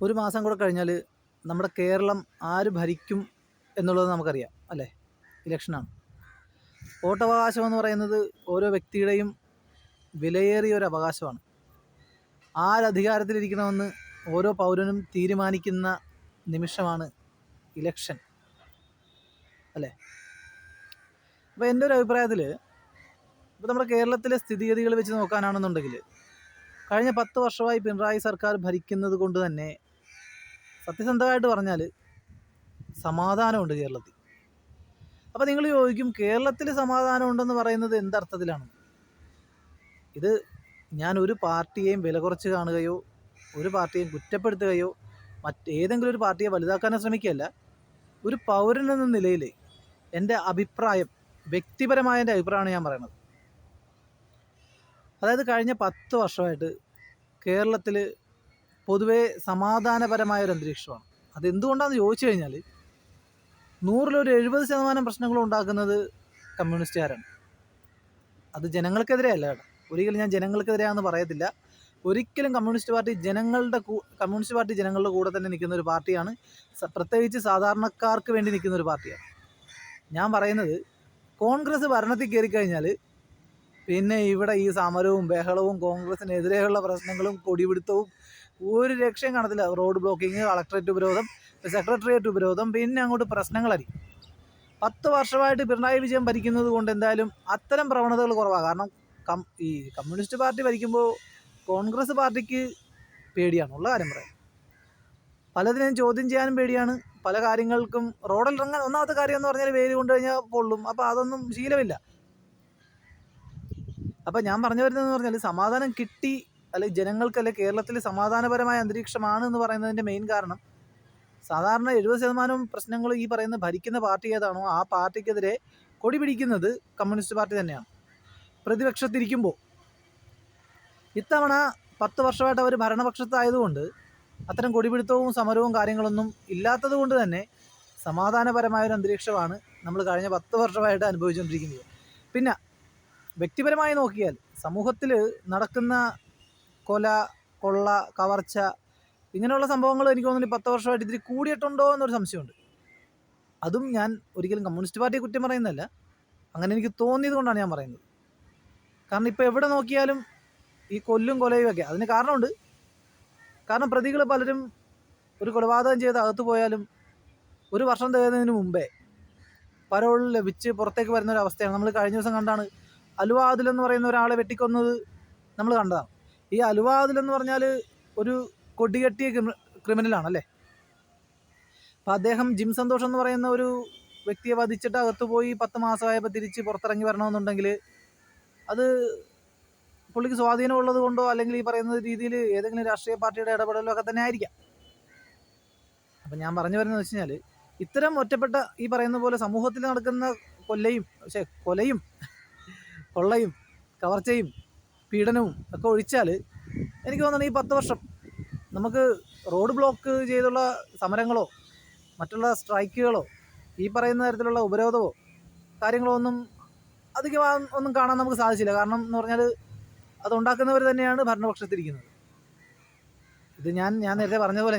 ഒരു മാസം കൂടെ കഴിഞ്ഞാൽ നമ്മുടെ കേരളം ആര് ഭരിക്കും എന്നുള്ളത് നമുക്കറിയാം അല്ലേ? ഇലക്ഷനാണ്. വോട്ടവകാശം എന്ന് പറയുന്നത് ഓരോ വ്യക്തിയുടെയും വിലയേറിയ ഒരു അവകാശമാണ്. ആരധികാരത്തിലിരിക്കണമെന്ന് ഓരോ പൗരനും തീരുമാനിക്കുന്ന നിമിഷമാണ് ഇലക്ഷൻ അല്ലേ? അപ്പോൾ എൻ്റെ ഒരു അഭിപ്രായത്തിൽ ഇപ്പോൾ നമ്മുടെ കേരളത്തിലെ സ്ഥിതിഗതികൾ വെച്ച് നോക്കാനാണെന്നുണ്ടെങ്കിൽ കഴിഞ്ഞ 10 വർഷമായി പിണറായി സർക്കാർ ഭരിക്കുന്നത് കൊണ്ട് തന്നെ സത്യസന്ധമായിട്ട് പറഞ്ഞാൽ സമാധാനമുണ്ട് കേരളത്തിൽ. അപ്പോൾ നിങ്ങൾ ചോദിക്കും, കേരളത്തിൽ സമാധാനം ഉണ്ടെന്ന് പറയുന്നത് എന്തർത്ഥത്തിലാണ്? ഇത് ഞാൻ ഒരു പാർട്ടിയെയും വില കുറച്ച് കാണുകയോ ഒരു പാർട്ടിയെയും കുറ്റപ്പെടുത്തുകയോ മറ്റേതെങ്കിലും ഒരു പാർട്ടിയെ വലുതാക്കാനോ ശ്രമിക്കുകയല്ല. ഒരു പൗരൻ എന്ന നിലയിൽ എൻ്റെ അഭിപ്രായം, വ്യക്തിപരമായ എൻ്റെ അഭിപ്രായമാണ് ഞാൻ പറയുന്നത്. അതായത് കഴിഞ്ഞ 10 വർഷമായിട്ട് കേരളത്തിൽ പൊതുവേ സമാധാനപരമായൊരു അന്തരീക്ഷമാണ്. അതെന്തുകൊണ്ടാണെന്ന് ചോദിച്ചു കഴിഞ്ഞാൽ 100-ൽ 70% പ്രശ്നങ്ങളും ഉണ്ടാക്കുന്നത് കമ്മ്യൂണിസ്റ്റുകാരാണ്. അത് ജനങ്ങൾക്കെതിരെ അല്ല കേട്ടോ. ഒരിക്കലും ഞാൻ ജനങ്ങൾക്കെതിരെയാണെന്ന് പറയത്തില്ല. ഒരിക്കലും കമ്മ്യൂണിസ്റ്റ് പാർട്ടി ജനങ്ങളുടെ കൂടെ തന്നെ നിൽക്കുന്ന ഒരു പാർട്ടിയാണ്. പ്രത്യേകിച്ച് സാധാരണക്കാർക്ക് വേണ്ടി നിൽക്കുന്ന ഒരു പാർട്ടിയാണ്. ഞാൻ പറയുന്നത്, കോൺഗ്രസ് ഭരണത്തിൽ കയറിക്കഴിഞ്ഞാൽ പിന്നെ ഇവിടെ ഈ സമരവും ബഹളവും കോൺഗ്രസിനെതിരെയുള്ള പ്രശ്നങ്ങളും കൊടിപിടുത്തവും ഒരു രക്ഷയും കാണത്തില്ല. റോഡ് ബ്ലോക്കിങ്, കളക്ടറേറ്റ് ഉപരോധം, സെക്രട്ടേറിയറ്റ് ഉപരോധം, പിന്നെ അങ്ങോട്ട് പ്രശ്നങ്ങളായിരിക്കും. 10 വർഷമായിട്ട് പിണറായി വിജയൻ ഭരിക്കുന്നത് കൊണ്ട് എന്തായാലും അത്തരം പ്രവണതകൾ കുറവാണ്. കാരണം ഈ കമ്മ്യൂണിസ്റ്റ് പാർട്ടി ഭരിക്കുമ്പോൾ കോൺഗ്രസ് പാർട്ടിക്ക് പേടിയാണ്, ഉള്ള കാര്യം പറയാം. പലതിനെയും ചോദ്യം ചെയ്യാനും പേടിയാണ്. പല കാര്യങ്ങൾക്കും റോഡിലിറങ്ങാൻ, ഒന്നാമത്തെ കാര്യം എന്ന് പറഞ്ഞാൽ വെയിൽ കൊണ്ടു കഴിഞ്ഞാൽ പൊള്ളും. അപ്പോൾ അതൊന്നും ശീലമില്ല. അപ്പം ഞാൻ പറഞ്ഞു വരുന്നതെന്ന് പറഞ്ഞാൽ, സമാധാനം കിട്ടി അല്ലെങ്കിൽ ജനങ്ങൾക്ക്, അല്ലെങ്കിൽ കേരളത്തിൽ സമാധാനപരമായ അന്തരീക്ഷമാണ് എന്ന് പറയുന്നതിൻ്റെ മെയിൻ കാരണം സാധാരണ 70% പ്രശ്നങ്ങൾ ഈ പറയുന്ന ഭരിക്കുന്ന പാർട്ടി ഏതാണോ ആ പാർട്ടിക്കെതിരെ കൊടി പിടിക്കുന്നത് കമ്മ്യൂണിസ്റ്റ് പാർട്ടി തന്നെയാണ് പ്രതിപക്ഷത്തിരിക്കുമ്പോൾ. ഇത്തവണ 10 വർഷമായിട്ട് അവർ ഭരണപക്ഷത്തായതുകൊണ്ട് അത്തരം കൊടിപിടുത്തവും സമരവും കാര്യങ്ങളൊന്നും ഇല്ലാത്തത് കൊണ്ട് തന്നെ സമാധാനപരമായൊരു അന്തരീക്ഷമാണ് നമ്മൾ കഴിഞ്ഞ 10 വർഷമായിട്ട് അനുഭവിച്ചുകൊണ്ടിരിക്കുന്നത്. പിന്നെ വ്യക്തിപരമായി നോക്കിയാൽ സമൂഹത്തിൽ നടക്കുന്ന കൊല, കൊള്ള, കവർച്ച, ഇങ്ങനെയുള്ള സംഭവങ്ങൾ എനിക്ക് തോന്നുന്നു 10 വർഷമായിട്ട് ഇത്തിരി കൂടിയിട്ടുണ്ടോ എന്നൊരു സംശയമുണ്ട്. അതും ഞാൻ ഒരിക്കലും കമ്മ്യൂണിസ്റ്റ് പാർട്ടിയെ കുറ്റം പറയുന്നതല്ല, അങ്ങനെ എനിക്ക് തോന്നിയത് കൊണ്ടാണ് ഞാൻ പറയുന്നത്. കാരണം ഇപ്പോൾ എവിടെ നോക്കിയാലും ഈ കൊല്ലും കൊലയും ഒക്കെ. അതിന് കാരണമുണ്ട്. കാരണം പ്രതികൾ പലരും ഒരു കൊലപാതകം ചെയ്ത് അകത്ത് പോയാലും 1 വർഷം തികയുന്നതിന് മുമ്പേ പരോൾ ലഭിച്ച് പുറത്തേക്ക് വരുന്ന ഒരു അവസ്ഥയാണ്. നമ്മൾ കഴിഞ്ഞ ദിവസം കണ്ടാണ് അലുവ ആദിൽ എന്ന് പറയുന്ന ഒരാളെ വെട്ടിക്കൊന്നത് നമ്മൾ കണ്ടതാണ്. ഈ അലുവ ആദിൽ എന്ന് പറഞ്ഞാൽ ഒരു കൊടികെട്ടിയ ക്രിമിനലാണല്ലേ. അപ്പം അദ്ദേഹം ജിം സന്തോഷം എന്ന് പറയുന്ന ഒരു വ്യക്തിയെ വധിച്ചിട്ട് അകത്ത് പോയി 10 മാസമായപ്പോൾ തിരിച്ച് പുറത്തിറങ്ങി വരണമെന്നുണ്ടെങ്കിൽ അത് പുള്ളിക്ക് സ്വാധീനമുള്ളത് കൊണ്ടോ അല്ലെങ്കിൽ ഈ പറയുന്ന രീതിയിൽ ഏതെങ്കിലും രാഷ്ട്രീയ പാർട്ടിയുടെ ഇടപെടലോ ഒക്കെ തന്നെ ആയിരിക്കാം. അപ്പം ഞാൻ പറഞ്ഞു വരുന്നത് വെച്ച് കഴിഞ്ഞാൽ, ഇത്തരം ഒറ്റപ്പെട്ട ഈ പറയുന്ന പോലെ സമൂഹത്തിൽ നടക്കുന്ന കൊലയും കൊള്ളയും കവർച്ചയും പീഡനവും ഒക്കെ ഒഴിച്ചാൽ എനിക്ക് തോന്നുന്നത് ഈ 10 വർഷം നമുക്ക് റോഡ് ബ്ലോക്ക് ചെയ്തുള്ള സമരങ്ങളോ മറ്റുള്ള സ്ട്രൈക്കുകളോ ഈ പറയുന്ന തരത്തിലുള്ള ഉപരോധമോ കാര്യങ്ങളോ ഒന്നും അധികം ഒന്നും കാണാൻ നമുക്ക് സാധിച്ചില്ല. കാരണം എന്ന് പറഞ്ഞാൽ അതുണ്ടാക്കുന്നവർ തന്നെയാണ് ഭരണപക്ഷത്തിരിക്കുന്നത്. ഇത് ഞാൻ നേരത്തെ പറഞ്ഞ പോലെ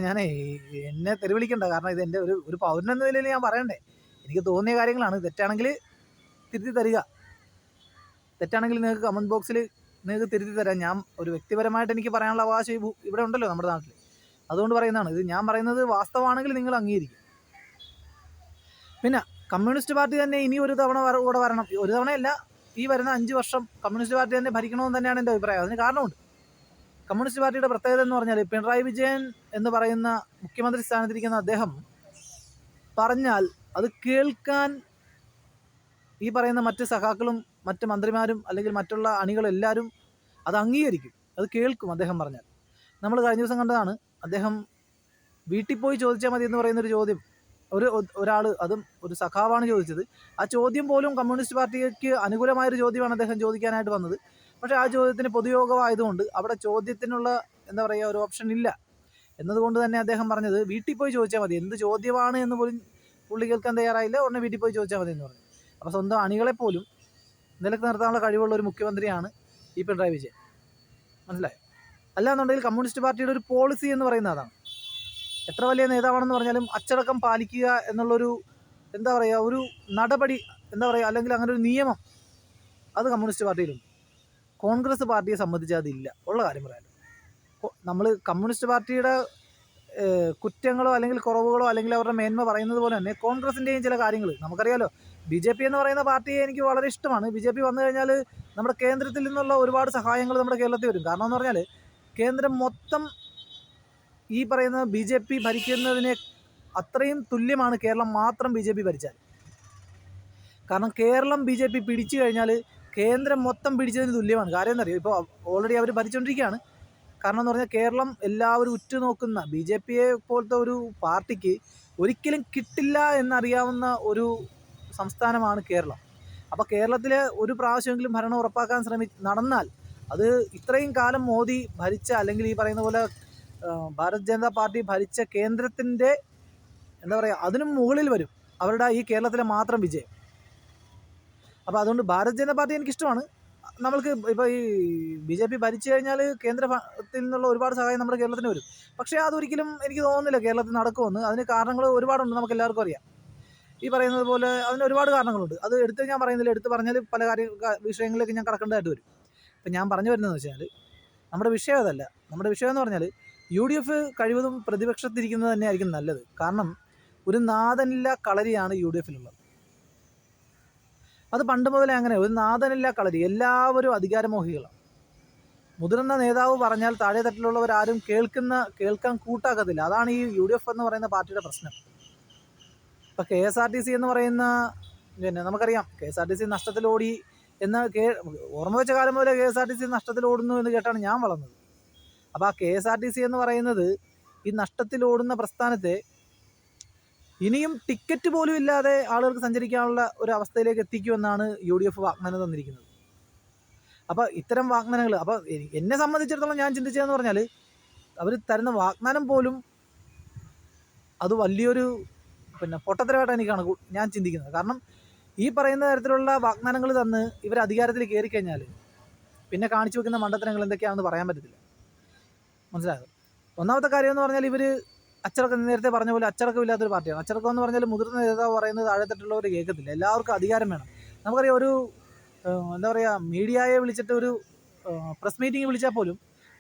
എന്നെ തെരുവിളിക്കണ്ട. കാരണം ഇത് എൻ്റെ ഒരു പൗരൻ എന്ന നിലയിൽ ഞാൻ പറയണ്ടേ. എനിക്ക് തോന്നിയ കാര്യങ്ങളാണ്. തെറ്റാണെങ്കിൽ തിരുത്തി തരിക. തെറ്റാണെങ്കിൽ നിങ്ങൾക്ക് കമൻറ്റ് ബോക്സിൽ നിങ്ങൾക്ക് തിരുത്തി തരാം. ഞാൻ ഒരു വ്യക്തിപരമായിട്ട് എനിക്ക് പറയാനുള്ള അവകാശം ഇവിടെ ഉണ്ടല്ലോ നമ്മുടെ നാട്ടിൽ. അതുകൊണ്ട് പറയുന്നതാണ്. ഇത് ഞാൻ പറയുന്നത് വാസ്തവമാണെങ്കിൽ നിങ്ങൾ അംഗീകരിക്കും. പിന്നെ കമ്മ്യൂണിസ്റ്റ് പാർട്ടി തന്നെ ഇനി ഒരു തവണ കൂടെ വരണം. ഒരു തവണയല്ല, ഈ വരുന്ന 5 വർഷം കമ്മ്യൂണിസ്റ്റ് പാർട്ടി തന്നെ ഭരിക്കണമെന്ന് തന്നെയാണ് എൻ്റെ അഭിപ്രായം. അതിന് കാരണമുണ്ട്. കമ്മ്യൂണിസ്റ്റ് പാർട്ടിയുടെ പ്രത്യേകത എന്ന് പറഞ്ഞാൽ, പിണറായി വിജയൻ എന്ന് പറയുന്ന മുഖ്യമന്ത്രി സ്ഥാനത്തിരിക്കുന്ന അദ്ദേഹം പറഞ്ഞാൽ അത് കേൾക്കാൻ ഈ പറയുന്ന മറ്റ് സഖാക്കളും മറ്റ് മന്ത്രിമാരും അല്ലെങ്കിൽ മറ്റുള്ള അണികളെല്ലാവരും അത് അംഗീകരിക്കും, അത് കേൾക്കും അദ്ദേഹം പറഞ്ഞാൽ. നമ്മൾ കഴിഞ്ഞ ദിവസം കണ്ടതാണ്, അദ്ദേഹം വീട്ടിൽ പോയി ചോദിച്ചാൽ മതി എന്ന് പറയുന്നൊരു ചോദ്യം ഒരാൾ, അതും ഒരു സഖാവാണ് ചോദിച്ചത്. ആ ചോദ്യം പോലും കമ്മ്യൂണിസ്റ്റ് പാർട്ടിക്ക് അനുകൂലമായൊരു ചോദ്യമാണ് അദ്ദേഹം ചോദിക്കാനായിട്ട് വന്നത്. പക്ഷേ ആ ചോദ്യത്തിന് പൊതുയോഗമായതുകൊണ്ട് അവിടെ ചോദ്യത്തിനുള്ള എന്താ പറയുക ഒരു ഓപ്ഷൻ ഇല്ല. എന്നതുകൊണ്ട് തന്നെ അദ്ദേഹം പറഞ്ഞത് വീട്ടിൽ പോയി ചോദിച്ചാൽ മതി, എന്ത് ചോദ്യമാണ് എന്ന് പോലും പുള്ളി കേൾക്കാൻ തയ്യാറായില്ല. ഉടനെ വീട്ടിൽ പോയി ചോദിച്ചാൽ മതി എന്ന് പറഞ്ഞു. അപ്പോൾ സ്വന്തം അണികളെപ്പോലും നിലക്ക് നിർത്താനുള്ള കഴിവുള്ള ഒരു മുഖ്യമന്ത്രിയാണ് ഈ പിണറായി വിജയൻ. മനസ്സിലായോ? അല്ലാന്നുണ്ടെങ്കിൽ കമ്മ്യൂണിസ്റ്റ് പാർട്ടിയുടെ ഒരു പോളിസി എന്ന് പറയുന്നത് അതാണ്. എത്ര വലിയ നേതാവാണെന്ന് പറഞ്ഞാലും അച്ചടക്കം പാലിക്കുക എന്നുള്ളൊരു എന്താ പറയുക ഒരു നടപടി എന്താ പറയുക അല്ലെങ്കിൽ അങ്ങനെ ഒരു നിയമം അത് കമ്മ്യൂണിസ്റ്റ് പാർട്ടിയിലുണ്ട്. കോൺഗ്രസ് പാർട്ടിയെ സംബന്ധിച്ച് അതില്ല. ഉള്ള കാര്യം പറയാമല്ലോ. നമ്മൾ കമ്മ്യൂണിസ്റ്റ് പാർട്ടിയുടെ കുറ്റങ്ങളോ അല്ലെങ്കിൽ കുറവുകളോ അല്ലെങ്കിൽ അവരുടെ മേന്മ പറയുന്നത് പോലെ തന്നെ കോൺഗ്രസിൻ്റെയും ചില കാര്യങ്ങൾ നമുക്കറിയാലോ. BJP എന്ന് പറയുന്ന പാർട്ടിയെ എനിക്ക് വളരെ ഇഷ്ടമാണ്. BJP വന്നു കഴിഞ്ഞാൽ നമ്മുടെ കേന്ദ്രത്തിൽ നിന്നുള്ള ഒരുപാട് സഹായങ്ങൾ നമ്മുടെ കേരളത്തിൽ വരും. കാരണം എന്ന് പറഞ്ഞാൽ കേന്ദ്രം മൊത്തം ഈ പറയുന്ന BJP ഭരിക്കുന്നതിനെ അത്രയും തുല്യമാണ് കേരളം മാത്രം BJP ഭരിച്ചാൽ. കാരണം കേരളം BJP പിടിച്ചു കഴിഞ്ഞാൽ കേന്ദ്രം മൊത്തം പിടിച്ചതിന് തുല്യമാണ്. കാര്യം എന്നറിയോ, ഇപ്പോൾ ഓൾറെഡി അവർ ഭരിച്ചുകൊണ്ടിരിക്കുകയാണ്. കാരണം എന്ന് പറഞ്ഞാൽ കേരളം എല്ലാവരും ഉറ്റുനോക്കുന്ന BJP പോലത്തെ ഒരു പാർട്ടിക്ക് ഒരിക്കലും കിട്ടില്ല എന്നറിയാവുന്ന ഒരു സംസ്ഥാനമാണ് കേരളം. അപ്പോൾ കേരളത്തിൽ ഒരു പ്രാവശ്യമെങ്കിലും ഭരണം ഉറപ്പാക്കാൻ നടന്നാൽ അത് ഇത്രയും കാലം മോദി ഭരിച്ച അല്ലെങ്കിൽ ഈ പറയുന്ന പോലെ ഭാരത് ജനതാ പാർട്ടി ഭരിച്ച കേന്ദ്രത്തിൻ്റെ എന്താ പറയുക അതിനും മുകളിൽ വരും അവരുടെ ഈ കേരളത്തിലെ മാത്രം വിജയം. അപ്പോൾ അതുകൊണ്ട് ഭാരത് ജനതാ പാർട്ടി എനിക്കിഷ്ടമാണ്. നമ്മൾക്ക് ഇപ്പോൾ ഈ BJP ഭരിച്ചു കഴിഞ്ഞാൽ കേന്ദ്രത്തിൽ നിന്നുള്ള ഒരുപാട് സഹായം നമ്മുടെ കേരളത്തിന് വരും. പക്ഷേ അതൊരിക്കലും എനിക്ക് തോന്നുന്നില്ല കേരളത്തിൽ നടക്കുമെന്ന്. അതിന് കാരണങ്ങൾ ഒരുപാടുണ്ട്, നമുക്ക് എല്ലാവർക്കും അറിയാം. ഈ പറയുന്നത് പോലെ അതിന് ഒരുപാട് കാരണങ്ങളുണ്ട്. അത് എടുത്ത് ഞാൻ പറയുന്നില്ല, എടുത്ത് പറഞ്ഞാൽ പല വിഷയങ്ങളിലേക്ക് ഞാൻ കടക്കേണ്ടതായിട്ട് വരും. ഇപ്പം ഞാൻ പറഞ്ഞു വരുന്നതെന്ന് വെച്ചാൽ നമ്മുടെ വിഷയം അതല്ല. നമ്മുടെ വിഷയം എന്ന് പറഞ്ഞാൽ UDF കഴിവതും പ്രതിപക്ഷത്തിരിക്കുന്നത് തന്നെയായിരിക്കും നല്ലത്. കാരണം ഒരു നാഥനില്ല കളരിയാണ് UDFിലുള്ളത്. അത് പണ്ട് മുതലേ അങ്ങനെ ഒരു നാഥനില്ല കളരി. എല്ലാവരും അധികാരമോഹികളാണ്. മുതിർന്ന നേതാവ് പറഞ്ഞാൽ താഴെ തട്ടിലുള്ളവരാരും കേൾക്കാൻ കൂട്ടാക്കത്തില്ല. അതാണ് ഈ UDF എന്ന് പറയുന്ന പാർട്ടിയുടെ പ്രശ്നം. ഇപ്പം KSRTC എന്ന് പറയുന്ന പിന്നെ നമുക്കറിയാം KSRTC നഷ്ടത്തിലോടി എന്ന് ഓർമ്മ വെച്ച കാലം മുതലേ KSRTC നഷ്ടത്തിലോടുന്നു എന്ന് കേട്ടാണ് ഞാൻ വളർന്നത്. അപ്പോൾ ആ KSRTC എന്ന് പറയുന്നത് ഈ നഷ്ടത്തിലോടുന്ന പ്രസ്ഥാനത്തെ ഇനിയും ടിക്കറ്റ് പോലും ഇല്ലാതെ ആളുകൾക്ക് സഞ്ചരിക്കാനുള്ള ഒരു അവസ്ഥയിലേക്ക് എത്തിക്കുമെന്നാണ് UDF വാഗ്ദാനം തന്നിരിക്കുന്നത്. അപ്പോൾ ഇത്തരം വാഗ്ദാനങ്ങൾ അപ്പോൾ എന്നെ സംബന്ധിച്ചിടത്തോളം ഞാൻ ചിന്തിച്ചതെന്ന് പറഞ്ഞാൽ അവർ തരുന്ന വാഗ്ദാനം പോലും അത് വലിയൊരു പൊട്ടത്തരമായിട്ടാണ് ഞാൻ ചിന്തിക്കുന്നത്. കാരണം ഈ പറയുന്ന തരത്തിലുള്ള വാഗ്ദാനങ്ങൾ തന്ന് ഇവർ അധികാരത്തിൽ കയറിക്കഴിഞ്ഞാൽ പിന്നെ കാണിച്ചു വെക്കുന്ന മണ്ടത്തരങ്ങൾ എന്തൊക്കെയാണെന്ന് പറയാൻ പറ്റത്തില്ല. മനസ്സിലായോ? ഒന്നാമത്തെ കാര്യം എന്ന് പറഞ്ഞാൽ ഇവർ അച്ചടക്കം, നേരത്തെ പറഞ്ഞ പോലെ അച്ചടക്കമില്ലാത്തൊരു പാർട്ടിയാണ്. അച്ചടക്കം എന്ന് പറഞ്ഞാൽ മുതിർന്ന നേതാവ് പറയുന്നത് താഴെത്തട്ടുള്ളവർ കേൾക്കത്തില്ല. എല്ലാവർക്കും അധികാരം വേണം. നമുക്കറിയാം ഒരു എന്താ പറയുക മീഡിയയെ വിളിച്ചിട്ട് ഒരു പ്രസ് മീറ്റിംഗ് വിളിച്ചാൽ പോലും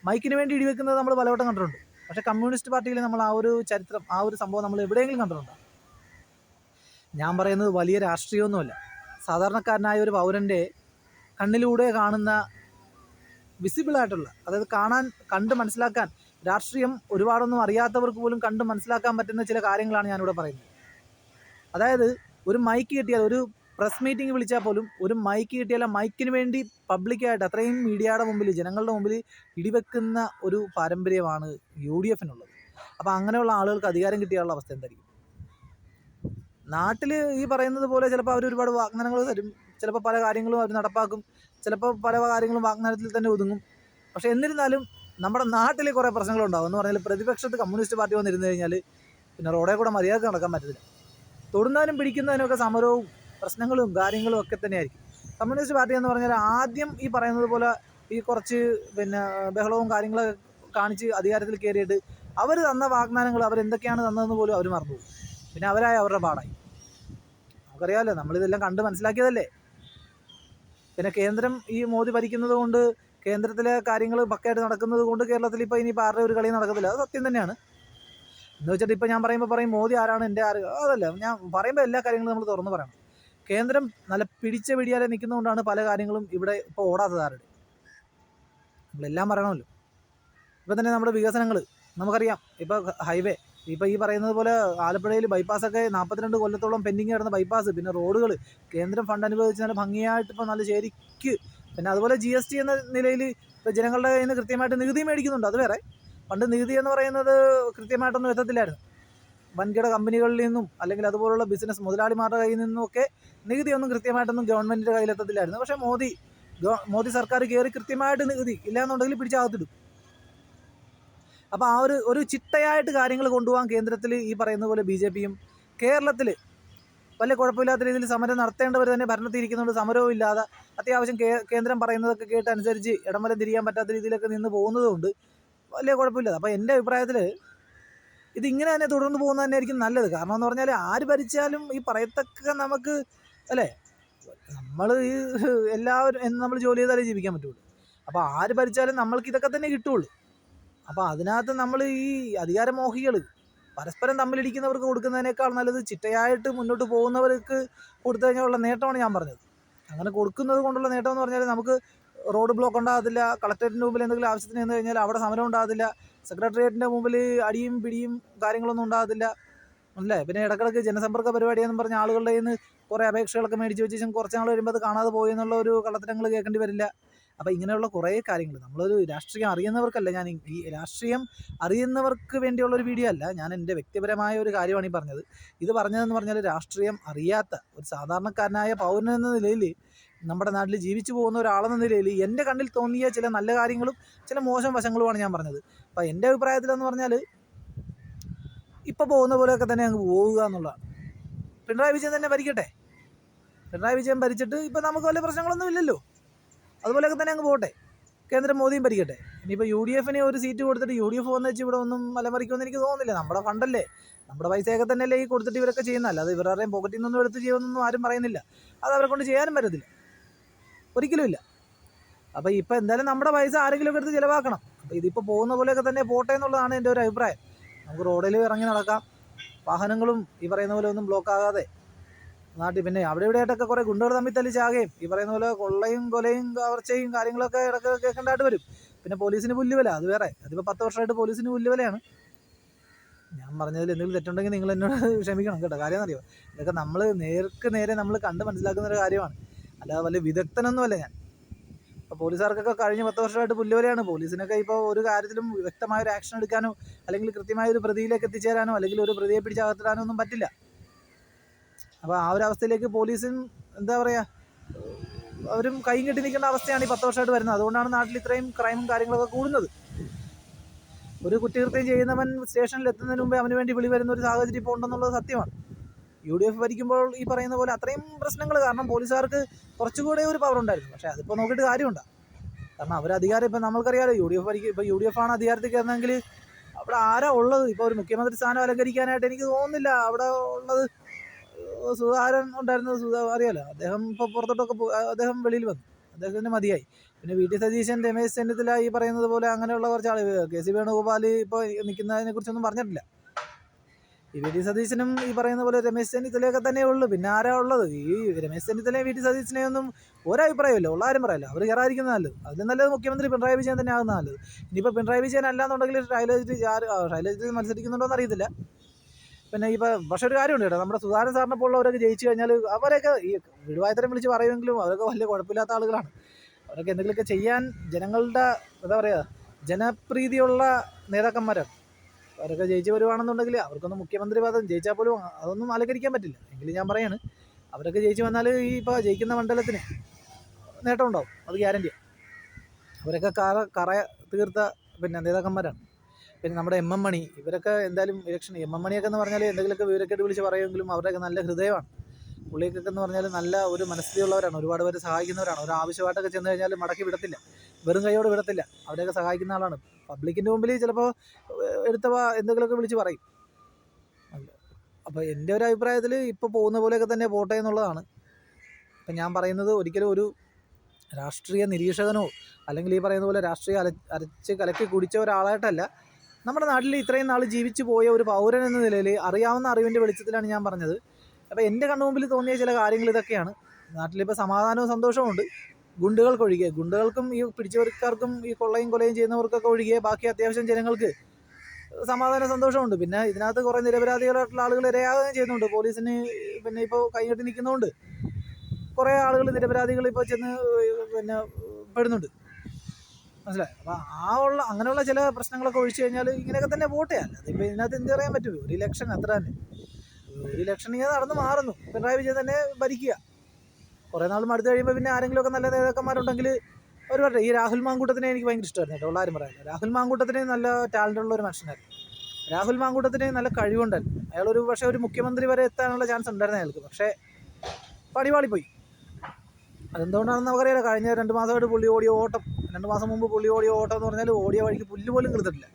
മൈക്കിന് വേണ്ടി ഇടിവെക്കുന്നത് നമ്മൾ പലവട്ടം കണ്ടിട്ടുണ്ട്. പക്ഷേ കമ്മ്യൂണിസ്റ്റ് പാർട്ടിയിൽ നമ്മൾ ആ ഒരു ചരിത്രം, ആ ഒരു സംഭവം നമ്മൾ എവിടെയെങ്കിലും കണ്ടിട്ടുണ്ടോ? ഞാൻ പറയുന്നത് വലിയ രാഷ്ട്രീയമൊന്നുമല്ല. സാധാരണക്കാരനായ ഒരു പൗരൻ്റെ കണ്ണിലൂടെ കാണുന്ന വിസിബിളായിട്ടുള്ള, അതായത് കണ്ട് മനസ്സിലാക്കാൻ, രാഷ്ട്രീയം ഒരുപാടൊന്നും അറിയാത്തവർക്ക് പോലും കണ്ട് മനസ്സിലാക്കാൻ പറ്റുന്ന ചില കാര്യങ്ങളാണ് ഞാനിവിടെ പറയുന്നത്. അതായത് ഒരു മൈക്ക് കിട്ടിയാൽ, ഒരു പ്രസ് മീറ്റിംഗ് വിളിച്ചാൽ പോലും ഒരു മൈക്ക് കിട്ടിയാൽ ആ മൈക്കിന് വേണ്ടി പബ്ലിക്കായിട്ട് അത്രയും മീഡിയയുടെ മുമ്പിൽ, ജനങ്ങളുടെ മുമ്പിൽ ഇടിവെക്കുന്ന ഒരു പാരമ്പര്യമാണ് UDFിനുള്ളത്. അപ്പോൾ അങ്ങനെയുള്ള ആളുകൾക്ക് അധികാരം കിട്ടിയുള്ള അവസ്ഥ എന്തായിരിക്കും? നാട്ടിൽ ഈ പറയുന്നത് പോലെ ചിലപ്പോൾ അവർ ഒരുപാട് വാഗ്ദാനങ്ങൾ തരും, ചിലപ്പോൾ പല കാര്യങ്ങളും അവർ നടപ്പാക്കും, ചിലപ്പോൾ പല കാര്യങ്ങളും വാഗ്ദാനത്തിൽ തന്നെ ഒതുങ്ങും. പക്ഷേ എന്നിരുന്നാലും നമ്മുടെ നാട്ടിൽ കുറേ പ്രശ്നങ്ങളുണ്ടാകും. എന്ന് പറഞ്ഞാൽ പ്രതിപക്ഷത്ത് കമ്മ്യൂണിസ്റ്റ് പാർട്ടി വന്നിരുന്നു കഴിഞ്ഞാൽ പിന്നെ റോഡേ കൂടെ മര്യാദക്ക് നടക്കാൻ പറ്റത്തില്ല. തൊടുന്നതിനും പിടിക്കുന്നതിനൊക്കെ സമരവും പ്രശ്നങ്ങളും കാര്യങ്ങളും ഒക്കെ തന്നെയായിരിക്കും. കമ്മ്യൂണിസ്റ്റ് പാർട്ടി എന്ന് പറഞ്ഞാൽ ആദ്യം ഈ പറയുന്നത് പോലെ ഈ കുറച്ച് ബഹളവും കാര്യങ്ങളൊക്കെ കാണിച്ച് അധികാരത്തിൽ കയറിയിട്ട് അവർ തന്ന വാഗ്ദാനങ്ങൾ അവരെന്തൊക്കെയാണ് തന്നതെന്ന് പോലും അവർ മറന്നു. പിന്നെ അവരുടെ പാടായി. നമുക്കറിയാമല്ലോ, നമ്മളിതെല്ലാം കണ്ട് മനസ്സിലാക്കിയതല്ലേ. പിന്നെ കേന്ദ്രം ഈ മോദി ഭരിക്കുന്നത് കൊണ്ട്, കേന്ദ്രത്തിലെ കാര്യങ്ങൾ പക്കയായിട്ട് നടക്കുന്നത് കൊണ്ട് കേരളത്തിൽ ഇപ്പോൾ ഇനിയിപ്പോൾ ആരുടെ ഒരു കളി നടക്കത്തില്ല. അത് സത്യം തന്നെയാണ്. എന്ന് വെച്ചിട്ട് ഇപ്പോൾ ഞാൻ പറയും മോദി ആരാണ് എൻ്റെ അതല്ല. ഞാൻ പറയുമ്പോൾ എല്ലാ കാര്യങ്ങളും നമ്മൾ തുറന്ന് പറയണം. കേന്ദ്രം നല്ല പിടിച്ച പിടിയാലെ നിൽക്കുന്നതുകൊണ്ടാണ് പല കാര്യങ്ങളും ഇവിടെ ഇപ്പോൾ ഓടാത്തത്. ആരുടെ നമ്മളെല്ലാം പറയണമല്ലോ. ഇപ്പോൾ തന്നെ നമ്മുടെ വികസനങ്ങൾ നമുക്കറിയാം. ഇപ്പോൾ ഹൈവേ, ഇപ്പോൾ ഈ പറയുന്നത് പോലെ ആലപ്പുഴയിൽ ബൈപ്പാസൊക്കെ 42 കൊല്ലത്തോളം പെൻഡിങ് കിടന്ന ബൈപ്പാസ്, പിന്നെ റോഡുകൾ കേന്ദ്രം ഫണ്ട് അനുവദിച്ച് നല്ല ഭംഗിയായിട്ട് ഇപ്പോൾ നല്ല ശരിക്ക്, പിന്നെ അതുപോലെ GST എന്ന നിലയിൽ ഇപ്പോൾ ജനങ്ങളുടെ കയ്യിൽ നിന്ന് കൃത്യമായിട്ട് നികുതി മേടിക്കുന്നുണ്ട്. അത് വേറെ. പണ്ട് നികുതി എന്ന് പറയുന്നത് കൃത്യമായിട്ടൊന്നും എത്തത്തില്ലായിരുന്നു. വൻകിട കമ്പനികളിൽ നിന്നും അല്ലെങ്കിൽ അതുപോലുള്ള ബിസിനസ് മുതലാളിമാരുടെ കയ്യിൽ നിന്നുമൊക്കെ നികുതിയൊന്നും കൃത്യമായിട്ടൊന്നും ഗവൺമെൻറ്റിൻ്റെ കയ്യിലെത്തത്തില്ലായിരുന്നു. പക്ഷേ മോദി സർക്കാർ കയറി കൃത്യമായിട്ട് നികുതി ഇല്ലയെന്നുണ്ടെങ്കിൽ പിടിച്ചകത്തിടും. അപ്പോൾ ആ ഒരു ചിട്ടയായിട്ട് കാര്യങ്ങൾ കൊണ്ടുപോകാൻ കേന്ദ്രത്തിൽ ഈ പറയുന്ന പോലെ BJPയും കേരളത്തിൽ വലിയ കുഴപ്പമില്ലാത്ത രീതിയിൽ സമരം നടത്തേണ്ടവർ തന്നെ ഭരണത്തിൽ ഇരിക്കുന്നുണ്ട്. സമരവും ഇല്ലാതെ അത്യാവശ്യം കേന്ദ്രം പറയുന്നതൊക്കെ കേട്ടനുസരിച്ച് ഇടംവലം തിരിയാൻ പറ്റാത്ത രീതിയിലൊക്കെ നിന്ന് പോകുന്നതുകൊണ്ട് വലിയ കുഴപ്പമില്ല. അപ്പോൾ എൻ്റെ അഭിപ്രായത്തിൽ ഇതിങ്ങനെ തന്നെ തുടർന്ന് പോകുന്നത് തന്നെയായിരിക്കും നല്ലത്. കാരണം എന്ന് പറഞ്ഞാൽ ആര് ഭരിച്ചാലും ഈ പറയത്തക്ക നമുക്ക് അല്ലേ, നമ്മൾ ഈ എല്ലാവരും നമ്മൾ ജോലി ചെയ്താലേ ജീവിക്കാൻ പറ്റുള്ളൂ. അപ്പോൾ ആര് ഭരിച്ചാലും നമ്മൾക്ക് ഇതൊക്കെ തന്നെ കിട്ടുള്ളൂ. അപ്പോൾ അതിനകത്ത് നമ്മൾ ഈ അധികാരമോഹികൾ പരസ്പരം തമ്മിലിടിക്കുന്നവർക്ക് കൊടുക്കുന്നതിനേക്കാൾ നല്ലത് ചിട്ടയായിട്ട് മുന്നോട്ട് പോകുന്നവർക്ക് കൊടുത്തു കഴിഞ്ഞാലുള്ള നേട്ടമാണ് ഞാൻ പറഞ്ഞത്. അങ്ങനെ കൊടുക്കുന്നത് കൊണ്ടുള്ള നേട്ടം എന്ന് പറഞ്ഞാൽ നമുക്ക് റോഡ് ബ്ലോക്ക് ഉണ്ടാകത്തില്ല, കളക്ടറേറ്റിൻ്റെ മുമ്പിൽ എന്തെങ്കിലും ആവശ്യത്തിന് ചെന്ന് കഴിഞ്ഞാൽ അവിടെ സമരം ഉണ്ടാകത്തില്ല, സെക്രട്ടേറിയറ്റിൻ്റെ മുമ്പിൽ അടിയും പിടിയും കാര്യങ്ങളൊന്നും ഉണ്ടാകത്തില്ല, അല്ലേ. പിന്നെ ഇടക്കിടക്ക് ജനസമ്പർക്ക പരിപാടിയെന്നും പറഞ്ഞ ആളുകളുടെ കയ്യിൽ നിന്ന് കുറേ അപേക്ഷകളൊക്കെ മേടിച്ച് വെച്ച് ശേഷം കുറച്ച് നാൾ വരുമ്പോൾ അത് കാണാതെ പോയി എന്നുള്ള ഒരു കള്ളത്തരങ്ങൾ കേൾക്കേണ്ടി വരില്ല. അപ്പോൾ ഇങ്ങനെയുള്ള കുറേ കാര്യങ്ങൾ നമ്മളൊരു രാഷ്ട്രീയം അറിയുന്നവർക്കല്ല, ഞാൻ ഈ രാഷ്ട്രീയം അറിയുന്നവർക്ക് വേണ്ടിയുള്ളൊരു വീഡിയോ അല്ല, ഞാൻ എൻ്റെ വ്യക്തിപരമായ ഒരു കാര്യമാണ് ഈ പറഞ്ഞത്. ഇത് പറഞ്ഞതെന്ന് പറഞ്ഞാൽ രാഷ്ട്രീയം അറിയാത്ത ഒരു സാധാരണക്കാരനായ പൗരൻ എന്ന നിലയിൽ, നമ്മുടെ നാട്ടിൽ ജീവിച്ചു പോകുന്ന ഒരാളെന്ന നിലയിൽ എൻ്റെ കണ്ണിൽ തോന്നിയ ചില നല്ല കാര്യങ്ങളും ചില മോശം വശങ്ങളുമാണ് ഞാൻ പറഞ്ഞത്. അപ്പോൾ എൻ്റെ അഭിപ്രായത്തിലെന്ന് പറഞ്ഞാൽ ഇപ്പോൾ പോകുന്ന പോലെയൊക്കെ തന്നെ അങ്ങ് പോവുക എന്നുള്ളതാണ്. പിണറായി വിജയൻ തന്നെ ഭരിക്കട്ടെ. പിണറായി വിജയൻ ഭരിച്ചിട്ട് ഇപ്പോൾ നമുക്ക് വലിയ പ്രശ്നങ്ങളൊന്നും ഇല്ലല്ലോ, അതുപോലെയൊക്കെ തന്നെ അങ്ങ് പോകട്ടെ. കേന്ദ്രം മോദിയും ഭരിക്കട്ടെ. ഇനിയിപ്പോൾ UDF ഒരു സീറ്റ് കൊടുത്തിട്ട് UDF വന്ന് വെച്ച് ഇവിടെ ഒന്നും മലമറിക്കുമെന്ന് എനിക്ക് തോന്നുന്നില്ല. നമ്മുടെ ഫണ്ടല്ലേ, നമ്മുടെ പൈസയൊക്കെ തന്നെയല്ലേ ഈ കൊടുത്തിട്ട് ഇവരൊക്കെ ചെയ്യുന്നതല്ല. അത് ഇവരുടെയും പോക്കറ്റിൽ നിന്നൊന്നും എടുത്ത് ചെയ്യുമെന്നൊന്നും ആരും പറയുന്നില്ല. അത് അവരെ കൊണ്ട് ചെയ്യാനും പറ്റത്തില്ല, ഒരിക്കലും ഇല്ല. അപ്പോൾ ഇപ്പോൾ എന്തായാലും നമ്മുടെ പൈസ ആരെങ്കിലുമൊക്കെ എടുത്ത് ചിലവാക്കണം. അപ്പോൾ ഇതിപ്പോൾ പോകുന്ന പോലെയൊക്കെ തന്നെ പോട്ടെ എന്നുള്ളതാണ് എൻ്റെ ഒരു അഭിപ്രായം. നമുക്ക് റോഡിൽ ഇറങ്ങി നടക്കാം, വാഹനങ്ങളും ഈ പറയുന്ന പോലെ ഒന്നും ബ്ലോക്ക് ആകാതെ നാട്ടിൽ. പിന്നെ അവിടെ ഇവിടെയായിട്ടൊക്കെ കുറേ ഗുണ്ടകൾ തമ്മിൽ തല്ലിച്ചാകുകയും ഈ പറയുന്ന പോലെ കൊള്ളയും കൊലയും കവർച്ചയും കാര്യങ്ങളൊക്കെ ഇടയ്ക്ക് കേൾക്കേണ്ടതായിട്ട് വരും. പിന്നെ പോലീസിന് പുല്ലുവില, അത് വേറെ. അതിപ്പോൾ 10 വർഷമായിട്ട് പോലീസിന് പുല്ലുവിലയാണ്. ഞാൻ പറഞ്ഞതിൽ എന്തെങ്കിലും തെറ്റുണ്ടെങ്കിൽ നിങ്ങൾ എന്നോട് ക്ഷമിക്കണം കേട്ടോ. കാര്യം എന്നറിയോ, ഇതൊക്കെ നമ്മൾ നേർക്ക് നേരെ നമ്മൾ കണ്ട് മനസ്സിലാക്കുന്ന ഒരു കാര്യമാണ്, അല്ലാതെ വലിയ വിദഗ്ധനൊന്നുമല്ല ഞാൻ. ഇപ്പോൾ പോലീസുകാർക്കൊക്കെ കഴിഞ്ഞ 10 വർഷമായിട്ട് പുല്ലുവിലയാണ്. പോലീസിനൊക്കെ ഇപ്പോൾ ഒരു കാര്യത്തിലും വ്യക്തമായ ഒരു ആക്ഷൻ എടുക്കാനോ അല്ലെങ്കിൽ കൃത്യമായ ഒരു പ്രതിയിലേക്ക് എത്തിച്ചേരാനോ അല്ലെങ്കിൽ ഒരു പ്രതിയെ പിടിച്ചകത്തിടാനോ ഒന്നും പറ്റില്ല. അപ്പോൾ ആ ഒരു അവസ്ഥയിലേക്ക് പോലീസും എന്താ പറയുക, അവരും കൈയും കെട്ടി നിൽക്കേണ്ട അവസ്ഥയാണ് ഈ 10 വർഷമായിട്ട് വരുന്നത്. അതുകൊണ്ടാണ് നാട്ടിൽ ഇത്രയും ക്രൈമും കാര്യങ്ങളൊക്കെ കൂടുന്നത്. ഒരു കുറ്റകൃത്യം ചെയ്യുന്നവൻ സ്റ്റേഷനിൽ എത്തുന്നതിന് മുമ്പേ അവന് വേണ്ടി വിളി വരുന്ന ഒരു സാഹചര്യം ഇപ്പോൾ ഉണ്ടെന്നുള്ളത് സത്യമാണ്. UDF ഭരിക്കുമ്പോൾ ഈ പറയുന്ന പോലെ അത്രയും പ്രശ്നങ്ങൾ കാരണം പോലീസുകാർക്ക് കുറച്ചുകൂടെ ഒരു പവർ ഉണ്ടായിരുന്നു. പക്ഷേ അതിപ്പോൾ നോക്കിയിട്ട് കാര്യമുണ്ടോ? കാരണം അവർ അധികാരം ഇപ്പം നമ്മൾക്കറിയാമല്ലോ, ഇപ്പോൾ UDF ആണ് അധികാരത്തിൽ കയറുന്നതെങ്കിൽ അവിടെ ആരാ ഉള്ളത്? ഇപ്പോൾ ഒരു മുഖ്യമന്ത്രി സ്ഥാനം അലങ്കരിക്കാനായിട്ട് എനിക്ക് തോന്നുന്നില്ല അവിടെ ഉള്ളത്. സുധാകരൻ ഉണ്ടായിരുന്നത് അറിയാലോ, അദ്ദേഹം ഇപ്പോൾ പുറത്തോട്ടൊക്കെ അദ്ദേഹം വെളിയിൽ വന്നു, അദ്ദേഹത്തിന് മതിയായി. പിന്നെ VT സതീശൻ, രമേശ് ചെന്നിത്തല, ഈ പറയുന്നത് പോലെ അങ്ങനെയുള്ള കുറച്ച് ആൾ, KC വേണുഗോപാൽ ഇപ്പോൾ നിൽക്കുന്നതിനെ കുറിച്ചൊന്നും പറഞ്ഞിട്ടില്ല. ഈ VT സതീശനും ഈ പറയുന്ന പോലെ രമേശ് ചെന്നിത്തലയൊക്കെ തന്നെ ഉള്ളൂ. പിന്നെ ആരാ ഉള്ളത്? ഈ രമേശ് ചെന്നിത്തലയും VT സതീശനെയൊന്നും ഒരഭിപ്രായമില്ല, ഉള്ളാരും പറയല്ല. അവർ കയറാതിരിക്കുന്നത് നല്ലത്. അതിന് നല്ലത് മുഖ്യമന്ത്രി പിണറായി വിജയൻ തന്നെ ആകുന്ന നല്ലത്. ഇനിയിപ്പോൾ പിണറായി വിജയൻ അല്ലാന്നുണ്ടെങ്കിൽ ശൈലജ മത്സരിക്കുന്നുണ്ടോ എന്നറിയത്തില്ല. പിന്നെ ഇപ്പോൾ പക്ഷേ ഒരു കാര്യമുണ്ട് കേട്ടോ, നമ്മുടെ സുധാകരൻ സാറിനെ പോലുള്ളവരൊക്കെ ജയിച്ചു കഴിഞ്ഞാൽ അവരൊക്കെ ഈ വിടുവായത്തരം വിളിച്ച് പറയുമെങ്കിലും അവരൊക്കെ വലിയ കുഴപ്പമില്ലാത്ത ആളുകളാണ്. അവരൊക്കെ എന്തെങ്കിലുമൊക്കെ ചെയ്യാൻ ജനങ്ങളുടെ എന്താ പറയുക ജനപ്രീതിയുള്ള നേതാക്കന്മാരാണ്. അവരൊക്കെ ജയിച്ച് വരുവാണെന്നുണ്ടെങ്കിൽ അവർക്കൊന്നും മുഖ്യമന്ത്രി പദം ജയിച്ചാൽ പോലും അതൊന്നും അലങ്കരിക്കാൻ പറ്റില്ല. എങ്കിലും ഞാൻ പറയാണ്, അവരൊക്കെ ജയിച്ച് വന്നാൽ ഈ ഇപ്പോൾ ജയിക്കുന്ന മണ്ഡലത്തിന് നേട്ടം ഉണ്ടാവും, അത് ഗ്യാരണ്ടിയാണ്. അവരൊക്കെ കറ തീർത്ത പിന്നെ നേതാക്കന്മാരാണ്. പിന്നെ നമ്മുടെ MM മണി, ഇവരൊക്കെ എന്തായാലും ഇലക്ഷൻ, MM മണിയൊക്കെ എന്ന് പറഞ്ഞാൽ എന്തെങ്കിലുമൊക്കെ വിവരക്കേട് വിളിച്ച് പറയുമെങ്കിലും അവരുടെയൊക്കെ നല്ല ഹൃദയമാണ്. പുള്ളിയൊക്കെ എന്ന് പറഞ്ഞാൽ നല്ല ഒരു മനസ്ഥിതിയുള്ളവരാണ്, ഒരുപാട് പേര് സഹായിക്കുന്നവരാണ്. ഒരു ആവശ്യമായിട്ടൊക്കെ ചെന്ന് കഴിഞ്ഞാൽ മടക്കി വിടത്തില്ല, വെറും കൈയോട് വിടത്തില്ല. അവരെയൊക്കെ സഹായിക്കുന്ന ആളാണ്. പബ്ലിക്കിൻ്റെ മുമ്പിൽ ചിലപ്പോൾ എടുത്ത എന്തെങ്കിലുമൊക്കെ വിളിച്ച് പറയും. അപ്പോൾ എൻ്റെ ഒരു അഭിപ്രായത്തിൽ ഇപ്പോൾ പോകുന്ന പോലെയൊക്കെ തന്നെ പോട്ടെ എന്നുള്ളതാണ്. അപ്പം ഞാൻ പറയുന്നത് ഒരിക്കലും ഒരു രാഷ്ട്രീയ നിരീക്ഷകനോ അല്ലെങ്കിൽ ഈ പറയുന്ന പോലെ രാഷ്ട്രീയ അരച്ച് കലക്കി കുടിച്ച ഒരാളായിട്ടല്ല, നമ്മുടെ നാട്ടിൽ ഇത്രയും നാൾ ജീവിച്ചു പോയ ഒരു പൗരൻ എന്ന നിലയിൽ അറിയാവുന്ന അറിവിൻ്റെ വെളിച്ചത്തിലാണ് ഞാൻ പറഞ്ഞത്. അപ്പോൾ എൻ്റെ കണ്ണുമുമ്പിൽ തോന്നിയ ചില കാര്യങ്ങൾ ഇതൊക്കെയാണ്. നാട്ടിലിപ്പോൾ സമാധാനവും സന്തോഷവും ഉണ്ട്, ഗുണ്ടുകൾക്കൊഴികെ. ഗുണ്ടുകൾക്കും ഈ പിടിച്ചുപറിക്കാർക്കും ഈ കൊള്ളയും കൊലയും ചെയ്യുന്നവർക്കൊക്കെ ഒഴികെ ബാക്കി അത്യാവശ്യം ജനങ്ങൾക്ക് സമാധാന സന്തോഷമുണ്ട്. പിന്നെ ഇതിനകത്ത് കുറേ നിരപരാധികളായിട്ടുള്ള ആളുകൾ ഇരയാകുകയും ചെയ്യുന്നുണ്ട്. പോലീസിന് പിന്നെ ഇപ്പോൾ കൈകെട്ടി നിൽക്കുന്നതുകൊണ്ട് കുറേ ആളുകൾ നിരപരാധികൾ ഇപ്പോൾ ചെന്ന് പിന്നെ പെടുന്നുണ്ട്, മനസ്സിലായി. അപ്പോൾ അങ്ങനെയുള്ള ചില പ്രശ്നങ്ങളൊക്കെ ഒഴിച്ചു കഴിഞ്ഞാൽ ഇങ്ങനെയൊക്കെ തന്നെ പോട്ടെ. അല്ലാതെ ഇപ്പോൾ ഇതിനകത്ത് എന്ത് പറയാൻ പറ്റുമോ? ഒരു ഇലക്ഷൻ അത്ര തന്നെ, ഒരു ഇലക്ഷൻ ഇങ്ങനെ നടന്ന് മാറുന്നു. പിണറായി വിജയൻ തന്നെ ഭരിക്കുക. കുറേ നാൾ മടുത്ത് കഴിയുമ്പോൾ പിന്നെ ആരെങ്കിലുമൊക്കെ നല്ല നേതാക്കന്മാരുണ്ടെങ്കിൽ ഒരു പറട്ടെ. ഈ രാഹുൽ മാങ്കൂട്ടത്തിനെ എനിക്ക് ഭയങ്കര ഇഷ്ടമായിരുന്നു കേട്ടോ, ഉള്ളാരും പറയാം. രാഹുൽ മാങ്കൂട്ടത്തിന് നല്ല ടാലൻ്റുള്ള ഒരു മനുഷ്യനായിരുന്നു. രാഹുൽ മാങ്കൂട്ടത്തിന് നല്ല കഴിവുണ്ടായിരുന്നു. അയാളൊരു പക്ഷേ ഒരു മുഖ്യമന്ത്രി വരെ എത്താനുള്ള ചാൻസ് ഉണ്ടായിരുന്നു അയാൾക്ക്. പക്ഷേ പണിപാളിപ്പോയി. അതെന്തുകൊണ്ടാണെന്ന് നമുക്കറിയാലോ. കഴിഞ്ഞ 2 മാസമായിട്ട് പുള്ളി ഓടിയ ഓട്ടം, 2 മാസം മുമ്പ് പുള്ളി ഓടിയ ഓട്ടം എന്ന് പറഞ്ഞാൽ ഓടിയ വഴിക്ക് പുല്ല് പോലും കിളുത്തിട്ടില്ല.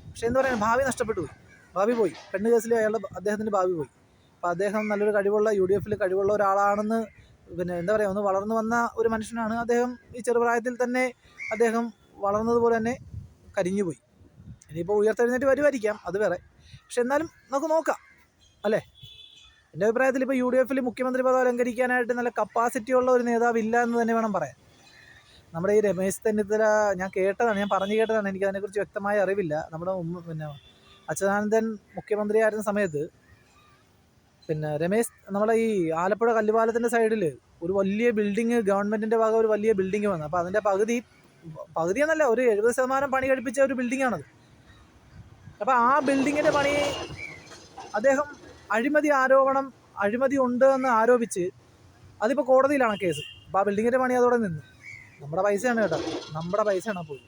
പക്ഷേ എന്താ പറയുക, ഭാവി നഷ്ടപ്പെട്ടു പോയി. ഭാവി പോയി. പെണ്ണ് കേസിൽ അദ്ദേഹത്തിൻ്റെ ഭാവി പോയി. അപ്പോൾ അദ്ദേഹം നല്ലൊരു കഴിവുള്ള UDF കഴിവുള്ള ഒരാളാണെന്ന് പിന്നെ എന്താ പറയുക, ഒന്ന് വളർന്നു വന്ന ഒരു മനുഷ്യനാണ് അദ്ദേഹം. ഈ ചെറുപ്രായത്തിൽ തന്നെ അദ്ദേഹം വളർന്നതുപോലെ തന്നെ കരിഞ്ഞുപോയി. ഇനിയിപ്പോൾ ഉയർത്തെഴുന്നേറ്റ് വരുമായിരിക്കാം, അത് വേറെ. പക്ഷെ എന്നാലും നമുക്ക് നോക്കാം അല്ലേ. എൻ്റെ അഭിപ്രായത്തിൽ ഇപ്പോൾ UDF മുഖ്യമന്ത്രി പദം അലങ്കരിക്കാനായിട്ട് നല്ല കപ്പാസിറ്റി ഉള്ള ഒരു നേതാവ് ഇല്ല എന്ന് തന്നെ വേണം പറയാൻ. നമ്മുടെ ഈ രമേശ് ചെന്നിത്തല, ഞാൻ പറഞ്ഞു കേട്ടതാണ്, എനിക്ക് അതിനെക്കുറിച്ച് വ്യക്തമായ അറിവില്ല. നമ്മുടെ പിന്നെ അച്യുതാനന്ദൻ മുഖ്യമന്ത്രിയായിരുന്ന സമയത്ത് പിന്നെ നമ്മുടെ ഈ ആലപ്പുഴ കല്ലുപാലത്തിൻ്റെ സൈഡിൽ ഒരു വലിയ ബിൽഡിങ്, ഗവൺമെൻറ്റിൻ്റെ ഭാഗം ഒരു വലിയ ബിൽഡിങ് വന്നു. അപ്പോൾ അതിൻ്റെ പകുതി എന്നല്ല, ഒരു 70% പണി കഴിപ്പിച്ച ഒരു ബിൽഡിങ്ങാണത്. അപ്പോൾ ആ ബിൽഡിങ്ങിൻ്റെ പണി അദ്ദേഹം അഴിമതി ഉണ്ട് എന്ന് ആരോപിച്ച് അതിപ്പോൾ കോടതിയിലാണ് കേസ്. അപ്പോൾ ആ ബിൽഡിങ്ങിൻ്റെ പണി അതോടെ നിന്നു. നമ്മുടെ പൈസയാണ് കേട്ടോ, നമ്മുടെ പൈസയാണ് പോയി.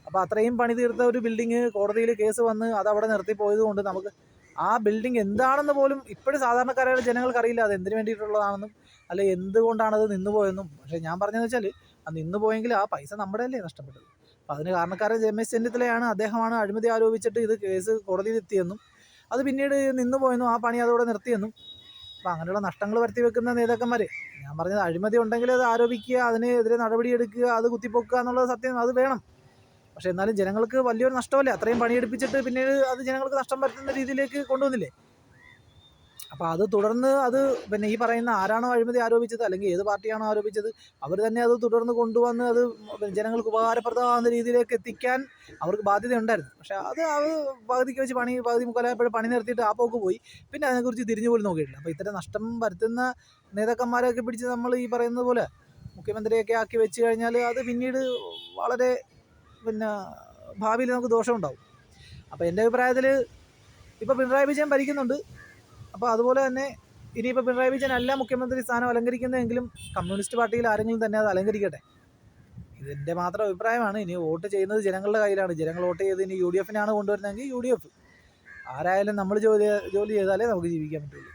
അപ്പോൾ അത്രയും പണി തീർത്ത ഒരു ബിൽഡിങ് കോടതിയിൽ കേസ് വന്ന് അതവിടെ നിർത്തി പോയത് കൊണ്ട് നമുക്ക് ആ ബിൽഡിംഗ് എന്താണെന്ന് പോലും ഇപ്പോഴും സാധാരണക്കാരായ ജനങ്ങൾക്ക് അറിയില്ല, അത് എന്തിനു വേണ്ടിയിട്ടുള്ളതാണെന്നും അല്ലെ എന്തുകൊണ്ടാണത് നിന്നുപോയെന്നും. പക്ഷേ ഞാൻ പറഞ്ഞതെന്ന് വെച്ചാൽ അത് നിന്നുപോയെങ്കിൽ ആ പൈസ നമ്മുടെ അല്ലേ നഷ്ടപ്പെട്ടത്. അപ്പോൾ അതിന് കാരണക്കാരൻ രമേശ് ചെന്നിത്തലയാണ്. അദ്ദേഹമാണ് അഴിമതി ആരോപിച്ചിട്ട് ഇത് കേസ് കോടതിയിൽ എത്തിയെന്നും അത് പിന്നീട് നിന്നുപോയെന്നും ആ പണി അതോടെ നിർത്തിയെന്നും. അപ്പോൾ അങ്ങനെയുള്ള നഷ്ടങ്ങൾ വരുത്തി വെക്കുന്ന നേതാക്കന്മാർ, ഞാൻ പറഞ്ഞത് അഴിമതി ഉണ്ടെങ്കിൽ അത് ആരോപിക്കുക, അതിനെതിരെ നടപടിയെടുക്കുക, അത് കുത്തിപ്പൊക്കുക എന്നുള്ളത് സത്യം, അത് വേണം. പക്ഷേ എന്നാലും ജനങ്ങൾക്ക് വലിയൊരു നഷ്ടമല്ലേ, അത്രയും പണിയെടുപ്പിച്ചിട്ട് പിന്നീട് അത് ജനങ്ങൾക്ക് നഷ്ടം വരുത്തുന്ന രീതിയിലേക്ക് കൊണ്ടുവന്നില്ലേ. അപ്പോൾ അത് തുടർന്ന് അത് പിന്നെ ഈ പറയുന്ന ആരാണോ അഴിമതി ആരോപിച്ചത് അല്ലെങ്കിൽ ഏത് പാർട്ടിയാണോ ആരോപിച്ചത് അവർ തന്നെ അത് തുടർന്ന് കൊണ്ടുവന്ന് അത് ജനങ്ങൾക്ക് ഉപകാരപ്രദമാകുന്ന രീതിയിലേക്ക് എത്തിക്കാൻ അവർക്ക് ബാധ്യതയുണ്ടായിരുന്നു. പക്ഷേ അത് പകുതിക്ക് വെച്ച് പകുതി മുക്കാലായപ്പോഴും പണി നിർത്തിയിട്ട് ആ പോക്ക് പോയി. പിന്നെ അതിനെക്കുറിച്ച് തിരിഞ്ഞു പോലും നോക്കിയിട്ടില്ല. അപ്പോൾ ഇത്തരം നഷ്ടം വരുത്തുന്ന നേതാക്കന്മാരെയൊക്കെ പിടിച്ച് നമ്മൾ ഈ പറയുന്നത് പോലെ മുഖ്യമന്ത്രിയൊക്കെ ആക്കി വെച്ച് കഴിഞ്ഞാൽ അത് പിന്നീട് വളരെ പിന്നെ ഭാവിയിൽ നമുക്ക് ദോഷമുണ്ടാവും. അപ്പോൾ എൻ്റെ അഭിപ്രായത്തിൽ ഇപ്പോൾ പിണറായി വിജയൻ ഭരിക്കുന്നുണ്ട്. അപ്പോൾ അതുപോലെ തന്നെ ഇനിയിപ്പോൾ പിണറായി വിജയൻ അല്ല മുഖ്യമന്ത്രി സ്ഥാനം അലങ്കരിക്കുന്നതെങ്കിലും കമ്മ്യൂണിസ്റ്റ് പാർട്ടിയിൽ ആരെങ്കിലും തന്നെ അത് അലങ്കരിക്കട്ടെ. ഇതെൻ്റെ മാത്രം അഭിപ്രായമാണ്. ഇനി വോട്ട് ചെയ്യുന്നത് ജനങ്ങളുടെ കയ്യിലാണ്. ജനങ്ങൾ വോട്ട് ചെയ്ത് ഇനി UDF കൊണ്ടുവരുന്നതെങ്കിൽ UDF. ആരായാലും നമ്മൾ ജോലി ചെയ്താലേ നമുക്ക് ജീവിക്കാൻ പറ്റുള്ളൂ.